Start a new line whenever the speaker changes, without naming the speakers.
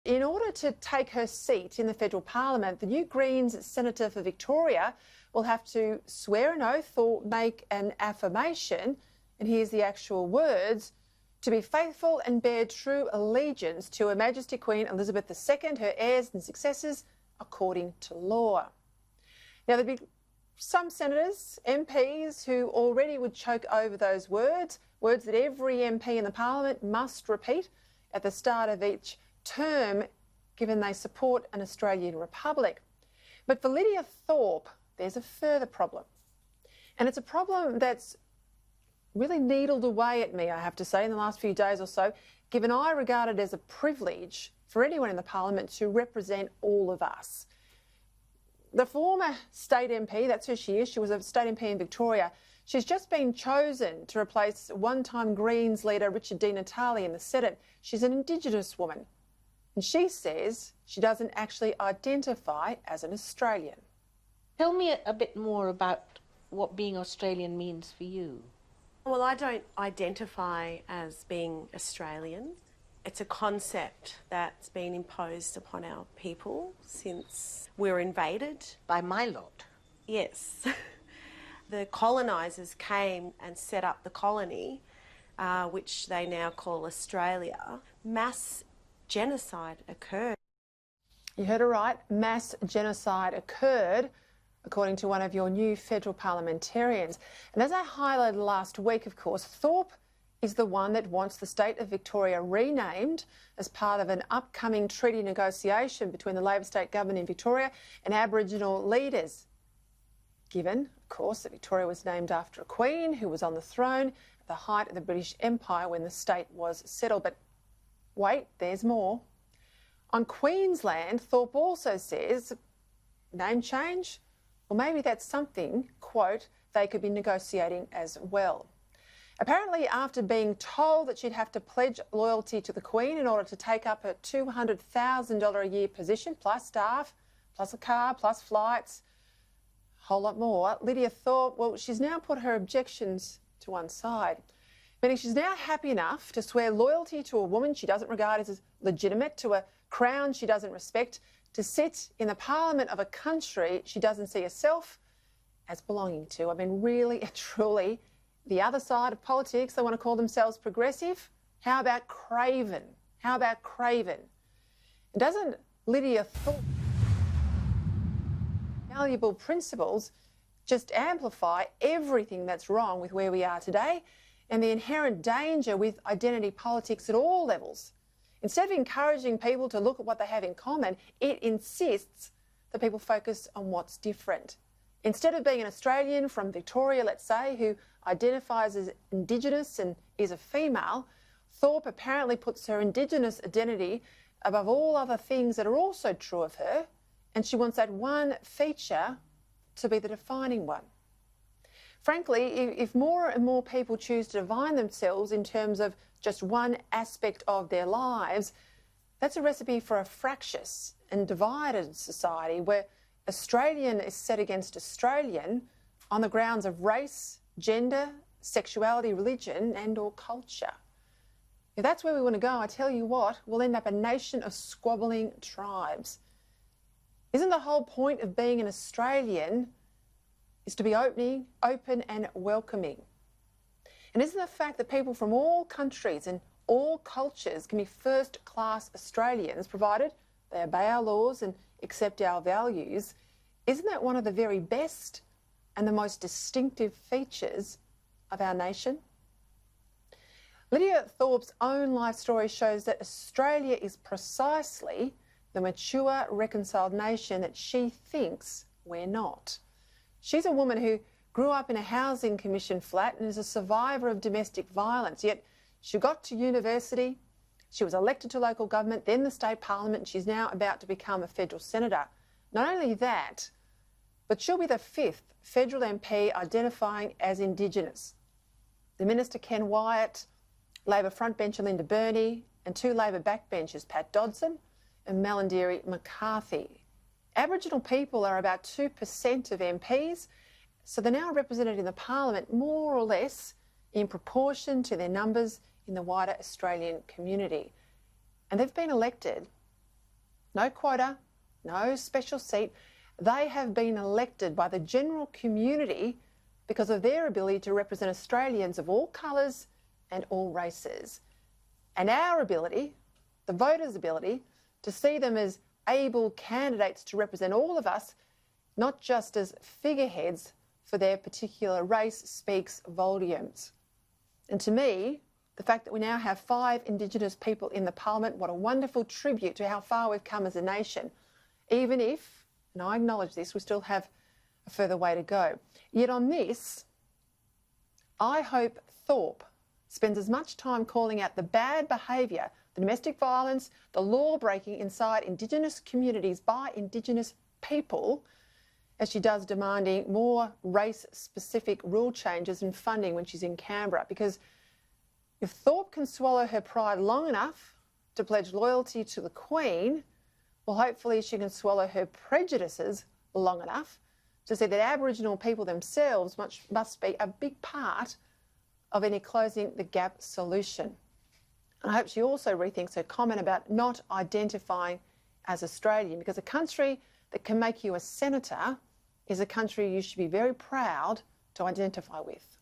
in order to take her seat in the federal parliament, the new Greens Senator for Victoria will have to swear an oath or make an affirmation, and here's the actual words: to be faithful and bear true allegiance to Her Majesty Queen Elizabeth II, her heirs and successors, according to law. Now, there'd be some senators, MPs, who already would choke over those words that every MP in the parliament must repeat at the start of each term, given they support an Australian republic. But for Lydia Thorpe, there's a further problem. And it's a problem that's really needled away at me, I have to say, in the last few days or so, given I regard it as a privilege for anyone in the parliament to represent all of us. The former state MP, that's who she is, she was a state MP in Victoria, she's just been chosen to replace one-time Greens leader Richard Di Natale in the Senate. She's an Indigenous woman, and she says she doesn't actually identify as an Australian.
Tell me a bit more about what being Australian means for you.
Well, I don't identify as being Australian. It's a concept that's been imposed upon our people since we were invaded.
By my lot?
Yes. The colonisers came and set up the colony, which they now call Australia. Mass genocide occurred.
You heard it right, mass genocide occurred, according to one of your new federal parliamentarians. And as I highlighted last week, of course, Thorpe is the one that wants the state of Victoria renamed as part of an upcoming treaty negotiation between the Labor state government in Victoria and Aboriginal leaders. Given, of course, that Victoria was named after a queen who was on the throne at the height of the British Empire when the state was settled. But wait, there's more. On Queensland, Thorpe also says, name change? Well, maybe that's something, quote, they could be negotiating as well. Apparently, after being told that she'd have to pledge loyalty to the Queen in order to take up her $200,000 a year position, plus staff, plus a car, plus flights, a whole lot more, Lydia Thorpe, well, she's now put her objections to one side, meaning she's now happy enough to swear loyalty to a woman she doesn't regard as legitimate, to a crown she doesn't respect, to sit in the parliament of a country she doesn't see herself as belonging to. I mean, really and truly, the other side of politics, they want to call themselves progressive. How about craven? How about craven? And doesn't Lydia Thorpe valuable principles just amplify everything that's wrong with where we are today and the inherent danger with identity politics at all levels? Instead of encouraging people to look at what they have in common, it insists that people focus on what's different. Instead of being an Australian from Victoria, let's say, who identifies as Indigenous and is a female, Thorpe apparently puts her Indigenous identity above all other things that are also true of her, and she wants that one feature to be the defining one. Frankly, if more and more people choose to define themselves in terms of just one aspect of their lives, that's a recipe for a fractious and divided society where Australian is set against Australian on the grounds of race, gender, sexuality, religion and/or culture. If that's where we want to go, I tell you what, we'll end up a nation of squabbling tribes. Isn't the whole point of being an Australian is to be open and welcoming? And isn't the fact that people from all countries and all cultures can be first-class Australians, provided they obey our laws and accept our values, isn't that one of the very best and the most distinctive features of our nation? Lydia Thorpe's own life story shows that Australia is precisely the mature, reconciled nation that she thinks we're not. She's a woman who grew up in a housing commission flat and is a survivor of domestic violence, yet she got to university, she was elected to local government, then the state parliament, and she's now about to become a federal senator. Not only that, but she'll be the 5th federal MP identifying as Indigenous. The Minister Ken Wyatt, Labor frontbencher Linda Burney, and 2 Labor backbenchers Pat Dodson and Melandiri McCarthy. Aboriginal people are about 2% of MPs, so they're now represented in the parliament more or less in proportion to their numbers in the wider Australian community. And they've been elected no quota, no special seat. They have been elected by the general community because of their ability to represent Australians of all colours and all races. And our ability, the voters' ability, to see them as able candidates to represent all of us, not just as figureheads for their particular race, speaks volumes. And to me, the fact that we now have 5 Indigenous people in the Parliament, what a wonderful tribute to how far we've come as a nation, even if, and I acknowledge this, we still have a further way to go. Yet on this, I hope Thorpe spends as much time calling out the bad behaviour, the domestic violence, the law breaking inside Indigenous communities by Indigenous people, as she does demanding more race-specific rule changes and funding when she's in Canberra. Because if Thorpe can swallow her pride long enough to pledge loyalty to the Queen, well, hopefully she can swallow her prejudices long enough to see that Aboriginal people themselves must be a big part of any closing the gap solution. And I hope she also rethinks her comment about not identifying as Australian, because a country that can make you a senator is a country you should be very proud to identify with.